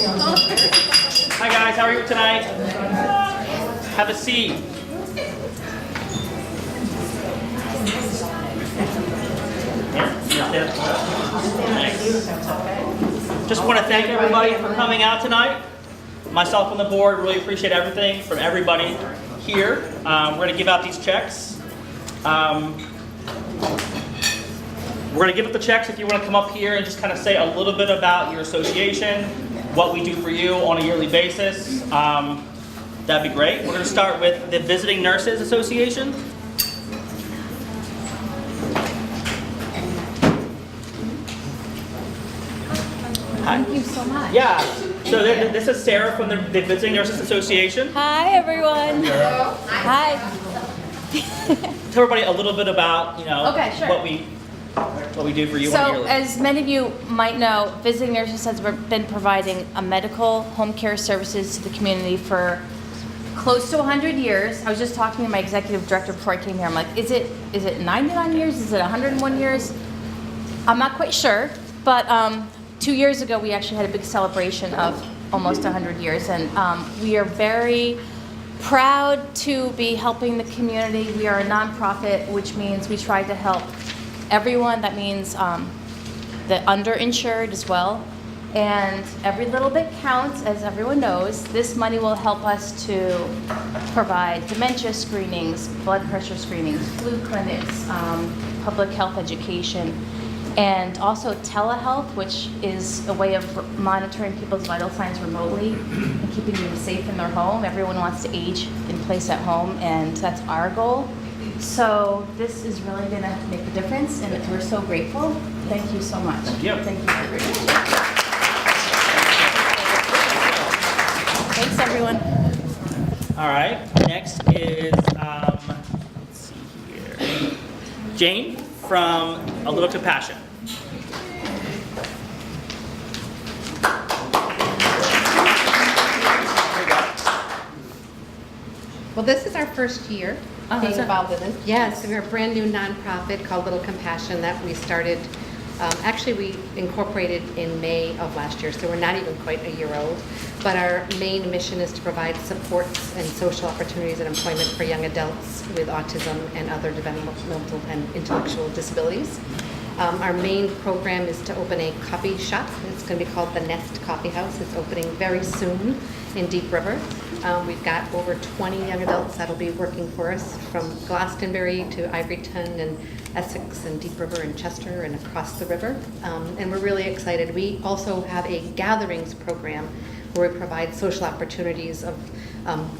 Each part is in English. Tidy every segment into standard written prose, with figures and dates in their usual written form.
Hi guys, how are you tonight? Have a seat. Just want to thank everybody for coming out tonight. Myself and the board really appreciate everything from everybody here. We're going to give out these checks. We're going to give up the checks if you want to come up here and just kind of say a little bit about your association, what we do for you on a yearly basis. That'd be great. We're going to start with the Visiting Nurses Association. Thank you so much. Yeah, so this is Sarah from the Visiting Nurses Association. Hi, everyone. Hello. Hi. Tell everybody a little bit about, Okay, sure. what we do for you on a So, yearly. as many of you might know, Visiting Nurses has been providing a medical home care services to the community for close to 100 years. I was just talking to my executive director before I came here. I'm like, is it 99 years? Is it 101 years? I'm not quite sure, but 2 years ago we actually had a big celebration of almost 100 years, and we are very proud to be helping the community. We are a nonprofit, which means we try to help everyone. That means the underinsured as well. And every little bit counts, as everyone knows. This money will help us to provide dementia screenings, blood pressure screenings, flu clinics, public health education, and also telehealth, which is a way of monitoring people's vital signs remotely and keeping them safe in their home. Everyone wants to age in place at home, and that's our goal. So this is really going to make a difference, and we're so grateful. Thank you so much. Thank you. Thank you, everyone. Thanks, everyone. All right, next is, let's see here, Jane from A Little Compassion. Well, this is our first year being that's it. involved in this. Yes, we're a brand new nonprofit called Little Compassion that we started. Actually, we incorporated in May of last year, so we're not even quite a year old. But our main mission is to provide supports and social opportunities and employment for young adults with autism and other developmental and intellectual disabilities. Our main program is to open a coffee shop. It's going to be called the Nest Coffee House. It's opening very soon in Deep River. We've got over 20 young adults that'll be working for us from Glastonbury to Ivoryton and Essex and Deep River and Chester and across the river. And we're really excited. We also have a gatherings program where we provide social opportunities of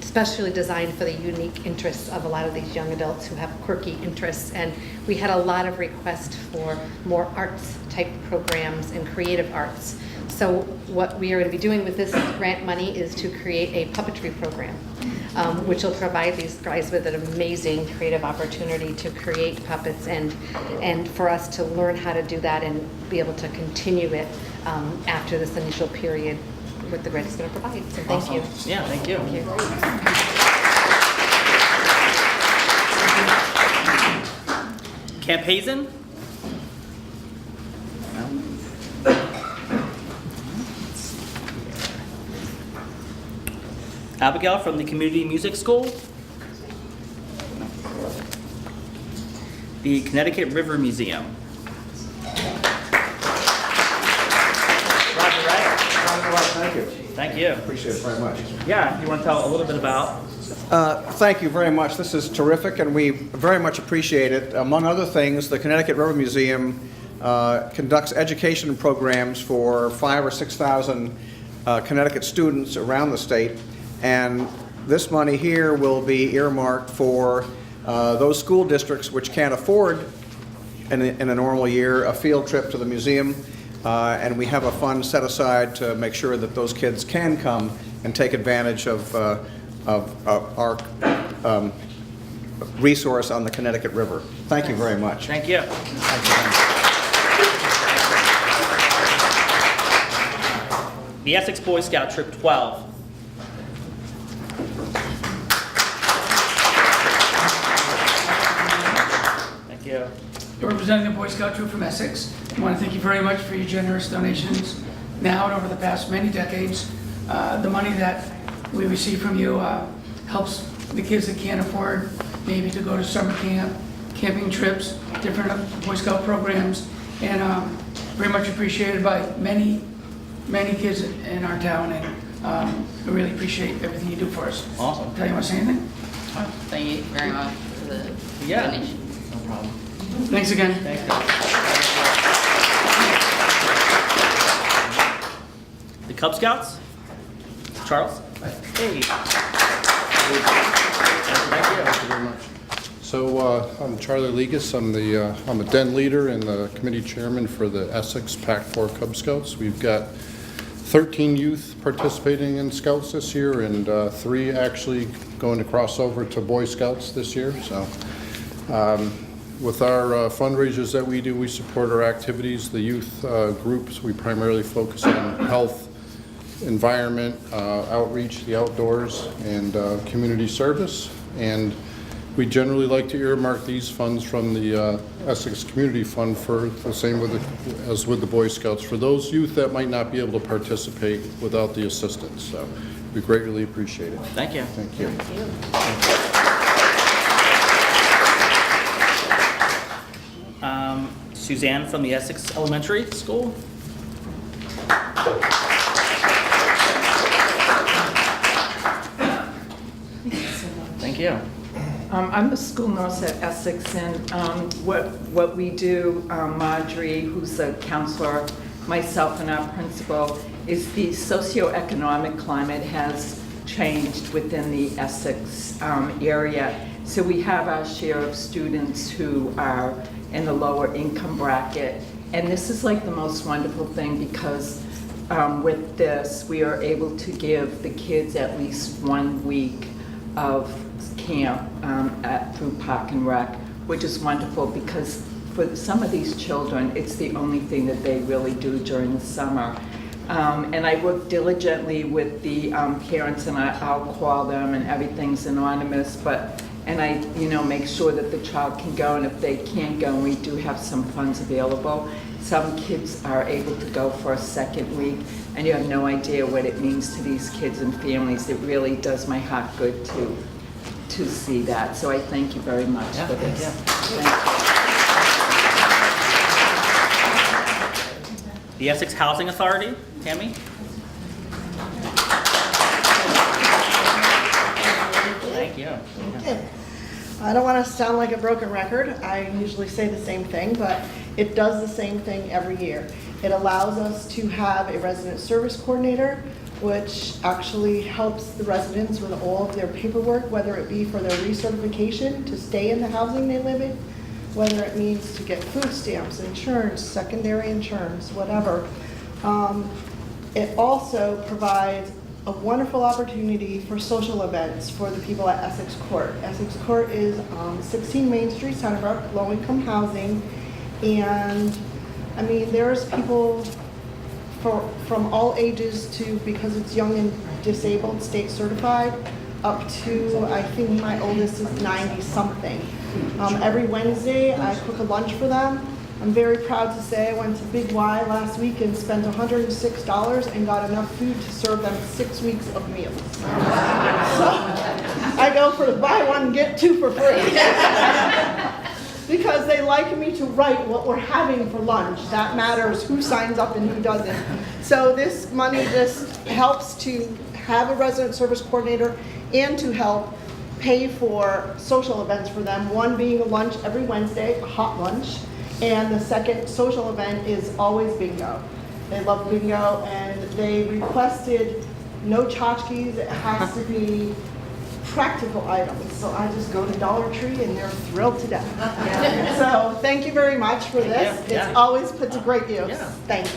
especially designed for the unique interests of a lot of these young adults who have quirky interests. And we had a lot of requests for more arts type programs and creative arts. So what we are going to be doing with this grant money is to create a puppetry program, which will provide these guys with an amazing creative opportunity to create puppets and for us to learn how to do that and be able to continue it after this initial period what the grant is going to provide. So thank Awesome. you. Yeah, thank you. Thank you. Camp Hazen? Abigail from the Community Music School. The Connecticut River Museum. Roger, right? Thank you. Thank you. Appreciate it very much. Yeah, you want to tell a little bit about? Thank you very much. This is terrific, and we very much appreciate it. Among other things, the Connecticut River Museum conducts education programs for 5,000 or 6,000 Connecticut students around the state, and this money here will be earmarked for those school districts which can't afford in a normal year a field trip to the museum. And we have a fund set aside to make sure that those kids can come and take advantage of our resource on the Connecticut River. Thank you very much. Thank you. Thank you very much. The Essex Boy Scout Troop 12. Thank you. Representing the Boy Scout Troop from Essex, I want to thank you very much for your generous donations now and over the past many decades. The money that we receive from you helps the kids that can't afford maybe to go to summer camp, camping trips, different Boy Scout programs, and very much appreciated by many kids in our town, and I really appreciate everything you do for us. Awesome. Tell you want to say anything? Thank you very much for the Yeah. donation. No problem. Thanks again. Thank you. The Cub Scouts? Charles? Hey. Thank you. Thank you very much. So I'm Charlie Legas. I'm a den leader and the committee chairman for the Essex PAC-4 Cub Scouts. We've got 13 youth participating in Scouts this year, and 3 actually going to cross over to Boy Scouts this year. So with our fundraisers that we do, we support our activities. The youth groups, we primarily focus on health, environment, outreach, the outdoors, and community service. And we generally like to earmark these funds from the Essex Community Fund for the same as with the Boy Scouts, for those youth that might not be able to participate without the assistance. So we greatly appreciate it. Thank you. Thank you. Suzanne from the Essex Elementary School. Thank you. I'm the school nurse at Essex, and what we do, Marjorie, who's a counselor, myself, and our principal, is the socioeconomic climate has changed within the Essex area. So we have our share of students who are in the lower income bracket, and this is like the most wonderful thing because with this, we are able to give the kids at least 1 week of camp through Park and Rec, which is wonderful because for some of these children, it's the only thing that they really do during the summer. And I work diligently with the parents, and I'll call them, and everything's anonymous, and I, make sure that the child can go, and if they can't go, we do have some funds available. Some kids are able to go for a second week, and you have no idea what it means to these kids and families. It really does my heart good to see that. So I thank you very much for this. Yeah. Thank you. The Essex Housing Authority, Tammy? Thank you. Okay. I don't want to sound like a broken record. I usually say the same thing, but it does the same thing every year. It allows us to have a resident service coordinator, which actually helps the residents with all of their paperwork, whether it be for their recertification to stay in the housing they live in, whether it means to get food stamps, insurance, secondary insurance, whatever. It also provides a wonderful opportunity for social events for the people at Essex Court. Essex Court is 16 Main Street, Sunnybrook, low-income housing, and I mean, there's people from all ages to, because it's young and disabled, state certified, up to, I think my oldest is 90-something. Every Wednesday, I cook a lunch for them. I'm very proud to say I went to Big Y last week and spent $106 and got enough food to serve them 6 weeks of meals. So I go for the buy one, get 2 for free. Because they like me to write what we're having for lunch. That matters, who signs up and who doesn't. So this money just helps to have a resident service coordinator and to help pay for social events for them. One being a lunch every Wednesday, a hot lunch. And the second social event is always bingo. They love bingo, and they requested no tchotchkes. It has to be practical items. So I just go to Dollar Tree, and they're thrilled to death. Yeah. So thank you very much for this. Yeah. It's always put to great use. Yeah. Thanks.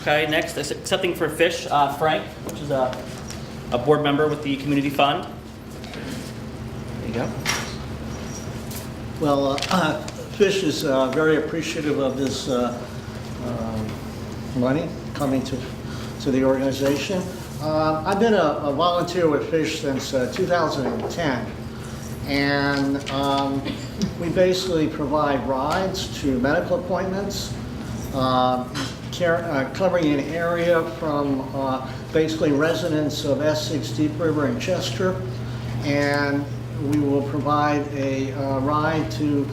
Okay, next is accepting for Fish, Frank, which is a board member with the Community Fund. There you go. Well, Fish is very appreciative of this money coming to the organization. I've been a volunteer with Fish since 2010, and We basically provide rides to medical appointments, covering an area from basically residents of Essex, Deep River, and Chester. And we will provide a ride to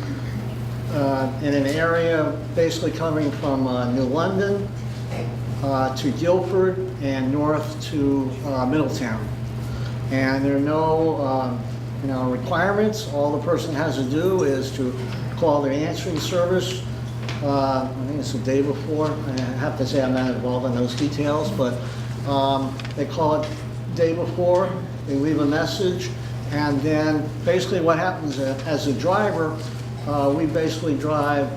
in an area basically covering from New London to Guilford and north to Middletown. And there are no requirements. All the person has to do is to call their answering service. I think it's the day before. I have to say I'm not involved in those details, but they call it day before. They leave a message, and then basically what happens as a driver, we basically drive,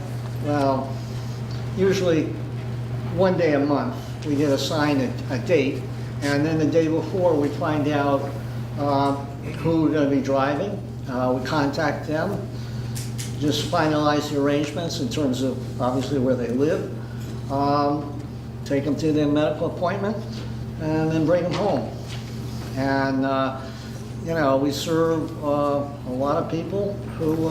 well, usually one day a month. We get assigned a date, and then the day before we find out who we're going to be driving. We contact them, just finalize the arrangements in terms of obviously where they live, take them to their medical appointment, and then bring them home. And we serve a lot of people who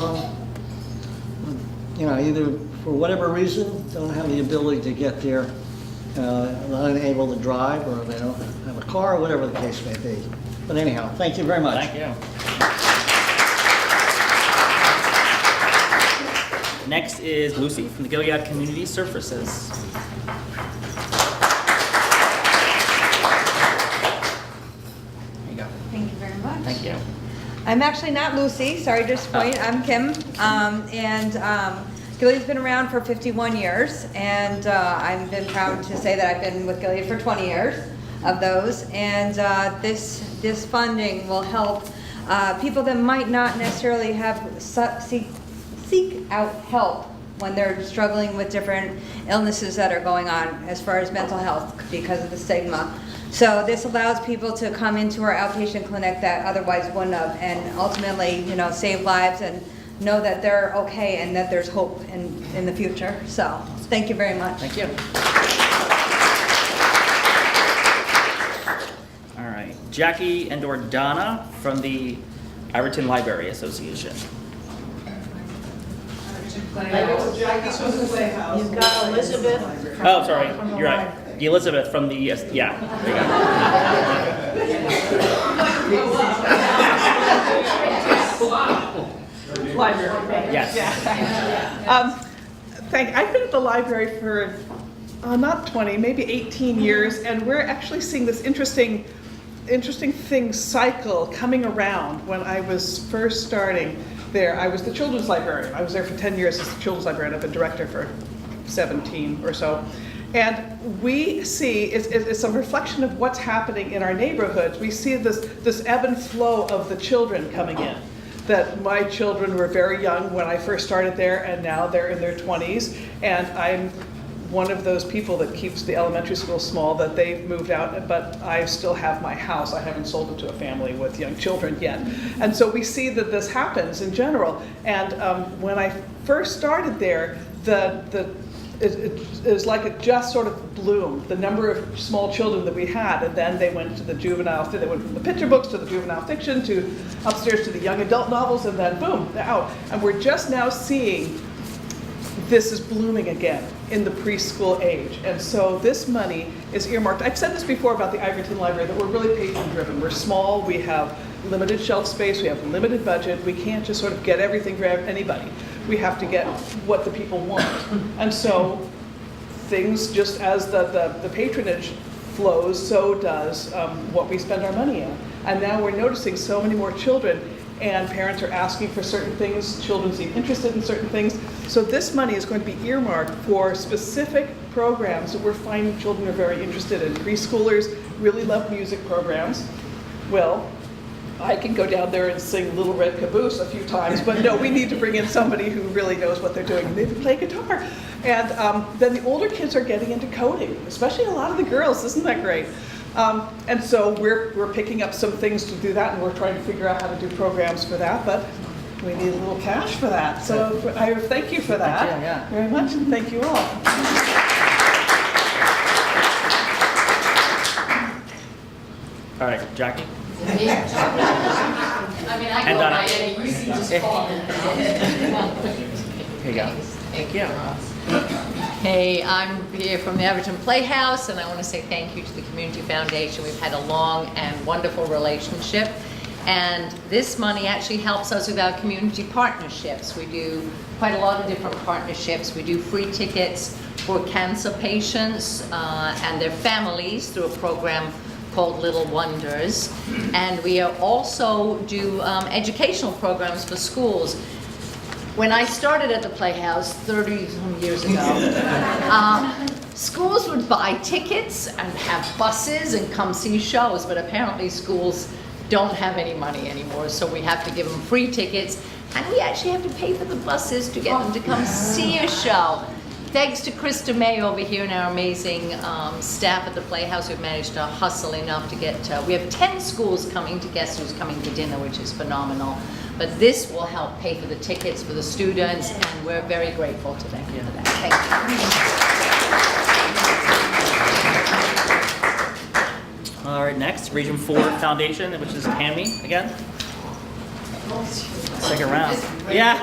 either for whatever reason don't have the ability to get there, unable to drive, or they don't have a car, or whatever the case may be. But anyhow, thank you very much. Thank you. Next is Lucy from the Gilead Community Services. There you go. Thank you very much. Thank you. I'm actually not Lucy, sorry to disappoint. I'm Kim. Gilead's been around for 51 years, and I've been proud to say that I've been with Gilead for 20 years of those. And this funding will help people that might not necessarily have seek out help when they're struggling with different illnesses that are going on as far as mental health because of the stigma. So this allows people to come into our outpatient clinic that otherwise wouldn't have, and ultimately, save lives and know that they're okay and that there's hope in the future. So thank you very much. Thank you. All right, Jackie and or Donna from the Iverton Library Association. You've got Elizabeth. Oh, sorry, you're right. Elizabeth from the, yeah, there you go. Library. Yes. I've been at the library for not 20, maybe 18 years, and we're actually seeing this interesting thing cycle coming around. When I was first starting there, I was the children's librarian. I was there for 10 years as the children's librarian. I've been director for 17 or so. And we see, it's a reflection of what's happening in our neighborhoods. We see this ebb and flow of the children coming in. That my children were very young when I first started there, and now they're in their 20s. And I'm one of those people that keeps the elementary school small, that they've moved out, but I still have my house. I haven't sold it to a family with young children yet. And so we see that this happens in general. And when I first started there, it was like it just sort of bloomed, the number of small children that we had, and then they went to the juvenile, they went from the picture books to the juvenile fiction to upstairs to the young adult novels, and then boom, they're out. And we're just now seeing this is blooming again in the preschool age. And so this money is earmarked. I've said this before about the Iverton Library, that we're really patron driven. We're small, we have limited shelf space, we have limited budget, we can't just sort of get everything for anybody. We have to get what the people want. And so things, just as the patronage flows, so does what we spend our money in. And now we're noticing so many more children, and parents are asking for certain things, children seem interested in certain things. So this money is going to be earmarked for specific programs that we're finding children are very interested in. Preschoolers really love music programs. Well, I can go down there and sing Little Red Caboose a few times, but no, we need to bring in somebody who really knows what they're doing, and they play guitar. And then the older kids are getting into coding, especially a lot of the girls. Isn't that great? And so we're picking up some things to do that, and we're trying to figure out how to do programs for that, but we need a little cash for that. So I thank you for that very much, and thank you all. All right, Jackie. I mean, I And go Donna. by any, you just call. Here you go. Thank you. Hey, I'm here from the Everton Playhouse, and I want to say thank you to the Community Foundation. We've had a long and wonderful relationship, and this money actually helps us with our community partnerships. We do quite a lot of different partnerships. We do free tickets for cancer patients and their families through a program called Little Wonders, and we also do educational programs for schools. When I started at the Playhouse 30-some years ago, schools would buy tickets and have buses and come see shows, but apparently schools don't have any money anymore, so we have to give them free tickets, and we actually have to pay for the buses to get them to come see a show. Thanks to Krista May over here and our amazing staff at the Playhouse, we've managed to hustle enough to get, we have 10 schools coming to Guess Who's Coming to Dinner, which is phenomenal. But this will help pay for the tickets for the students, and we're very grateful to them for that. Thank you. All right, next, Region 4 Foundation, which is Tammy again. Second round. Yeah.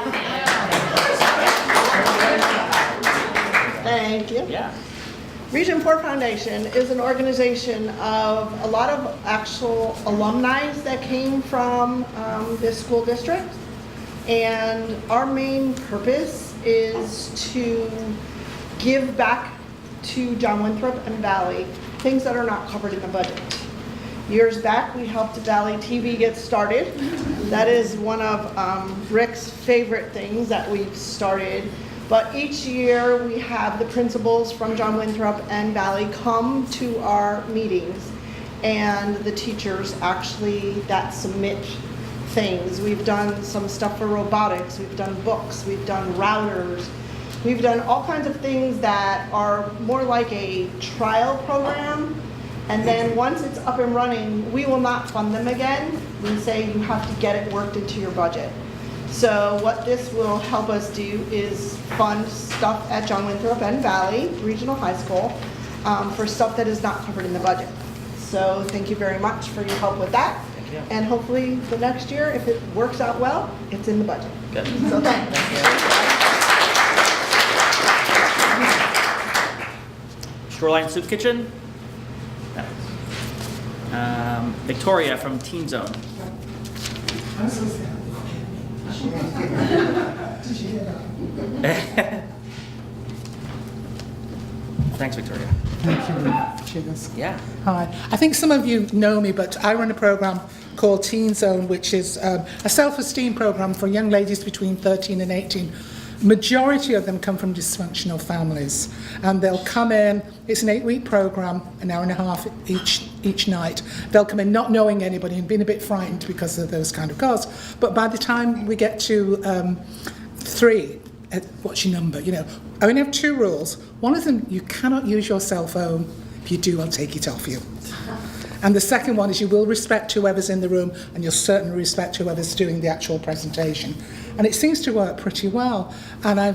Thank you. Yeah. Region 4 Foundation is an organization of a lot of actual alumni that came from this school district. And our main purpose is to give back to John Winthrop and Valley things that are not covered in the budget. Years back, we helped Valley TV get started. That is one of Rick's favorite things that we've started. But each year, we have the principals from John Winthrop and Valley come to our meetings, and the teachers actually that submit things. We've done some stuff for robotics, we've done books, we've done routers, we've done all kinds of things that are more like a trial program. And then once it's up and running, we will not fund them again. We say you have to get it worked into your budget. So what this will help us do is fund stuff at John Winthrop and Valley Regional High School for stuff that is not covered in the budget. So thank you very much for your help with that. Thank you. And hopefully the next year, if it works out well, it's in the budget. Good. So thanks. Shoreline Soup Kitchen. Victoria from Teen Zone. Thanks, Victoria. Thank you, Chiggers. Yeah. Hi. I think some of you know me, but I run a program called Teen Zone, which is a self-esteem program for young ladies between 13 and 18. Majority of them come from dysfunctional families, and they'll come in. It's an 8-week program, an hour and a half each night. They'll come in not knowing anybody and being a bit frightened because of those kind of girls. But by the time we get to 3, what's your number? You know, I only have 2 rules. One of them, you cannot use your cell phone. If you do, I'll take it off you. And the second one is you will respect whoever's in the room, and you'll certainly respect whoever's doing the actual presentation. And it seems to work pretty well. And I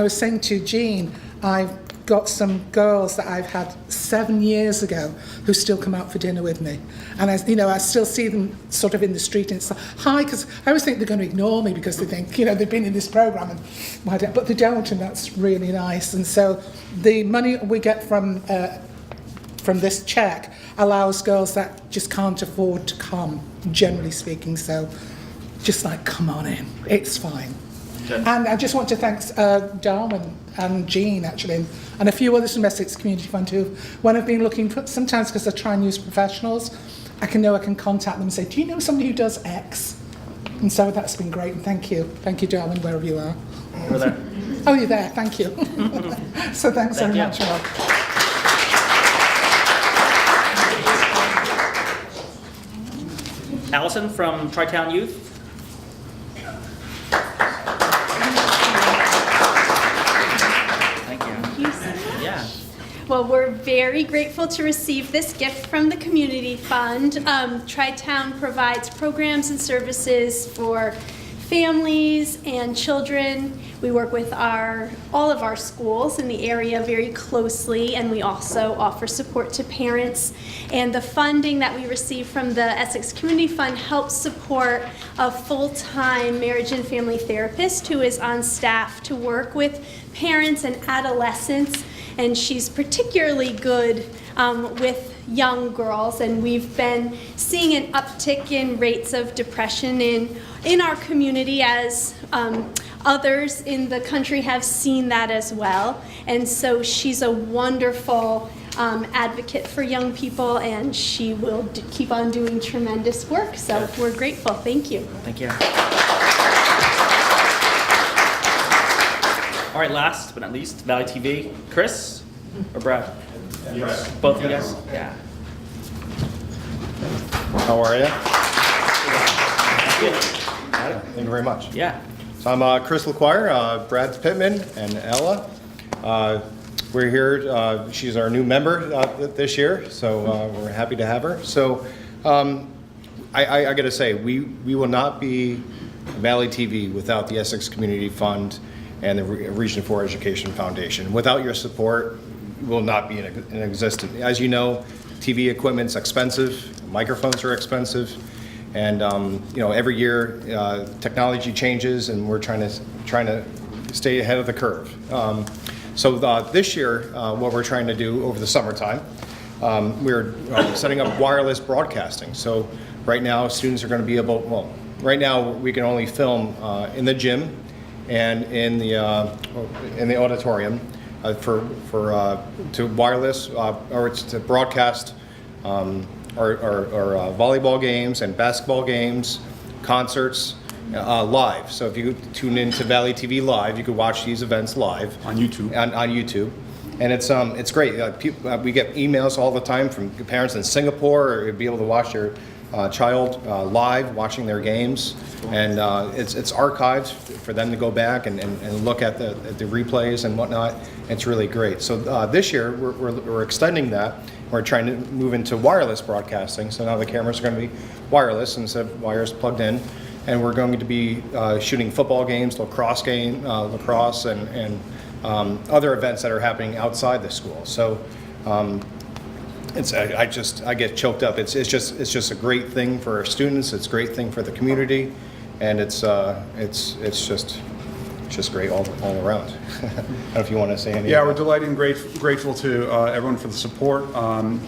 was saying to Jean, I've got some girls that I've had 7 years ago who still come out for dinner with me. And I still see them sort of in the street, and it's like, hi, because I always think they're going to ignore me because they think, they've been in this program, and but they don't, and that's really nice. And so the money we get from this check allows girls that just can't afford to come, generally speaking. So just come on in, it's fine. Good. And I just want to thank Darwin and Jean, actually, and a few others from Essex Community Fund who, when I've been looking, sometimes because I try and use professionals, I can contact them and say, do you know somebody who does X? And so that's been great, and thank you. Thank you, Darwin, wherever you are. Over there. Oh, you're there, thank you. So thanks Thank very you. much, Rob. Allison from Tri-Town Youth. Thank you. Yeah. Well, we're very grateful to receive this gift from the Community Fund. Tri-Town provides programs and services for families and children. We work with all of our schools in the area very closely, and we also offer support to parents. And the funding that we receive from the Essex Community Fund helps support a full-time marriage and family therapist who is on staff to work with parents and adolescents, and she's particularly good with young girls, and we've been seeing an uptick in rates of depression in our community as others in the country have seen that as well. And so she's a wonderful advocate for young people, and she will keep on doing tremendous work. So we're grateful. Thank you. Thank you. All right, last but not least, Valley TV. Chris or Brad? Yes. Both of you guys? Yeah. How are you? Thank you very much. Yeah. So I'm Chris LaQuire, Brad Pittman, and Ella. We're here. She's our new member this year, so we're happy to have her. So I got to say, we will not be Valley TV without the Essex Community Fund and the Region 4 Education Foundation. Without your support, we will not be in existence. As you know, TV equipment's expensive, microphones are expensive, and every year technology changes, and we're trying to stay ahead of the curve. So this year, what we're trying to do over the summertime, we're setting up wireless broadcasting. So right now, students are going to be able. Well, right now we can only film in the gym and in the auditorium to wireless or to broadcast our volleyball games and basketball games, concerts live. So if you tune into Valley TV Live, you could watch these events live on YouTube. On YouTube, and it's great. We get emails all the time from parents in Singapore, or be able to watch their child live watching their games, and it's archived for them to go back and look at the replays and whatnot. It's really great. So this year we're extending that. We're trying to move into wireless broadcasting. So now the cameras are going to be wireless instead of wires plugged in, and we're going to be shooting football games, lacrosse, and other events that are happening outside the school. So. I get choked up. It's just a great thing for our students. It's a great thing for the community, and it's just great all around. I don't know if you want to say anything. Yeah, we're delighted and grateful to everyone for the support.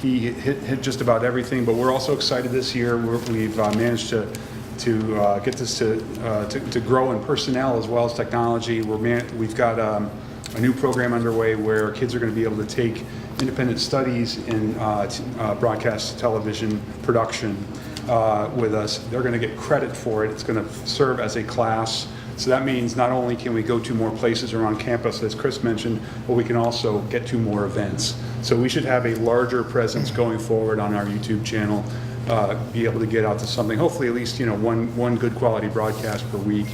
He hit just about everything, but we're also excited this year. We've managed to get this to grow in personnel as well as technology. We've got a new program underway where kids are going to be able to take independent studies in broadcast television production with us. They're going to get credit for it. It's going to serve as a class. So that means not only can we go to more places around campus, as Chris mentioned, but we can also get to more events. So we should have a larger presence going forward on our YouTube channel, be able to get out to something, hopefully at least one good quality broadcast per week.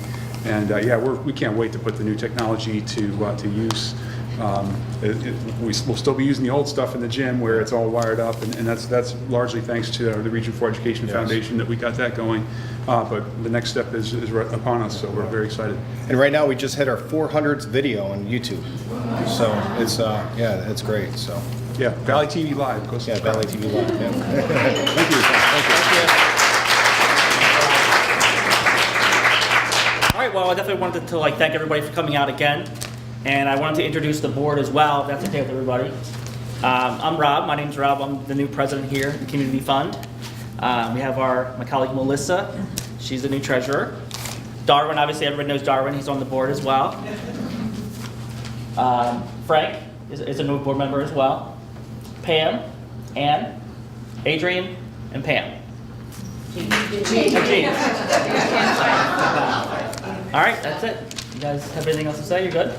And we can't wait to put the new technology to use. We'll still be using the old stuff in the gym where it's all wired up, and that's largely thanks to the Region 4 Education Foundation that we got that going. But the next step is right upon us, so we're very excited. And right now we just hit our 400th video on YouTube, so it's great. So yeah, Valley TV Live. Valley TV Live. Yeah. Thank you. All right, well, I definitely wanted to thank everybody for coming out again. And I wanted to introduce the board as well, if that's okay with everybody. I'm Rob. My name's Rob. I'm the new president here at the Community Fund. We have my colleague Melissa. She's the new treasurer. Darwin, obviously everybody knows Darwin. He's on the board as well. Frank is a new board member as well. Pam, Ann, Adrian, and Pam. Jean. All right, that's it. You guys have anything else to say? You're good?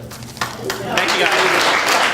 Thank you guys.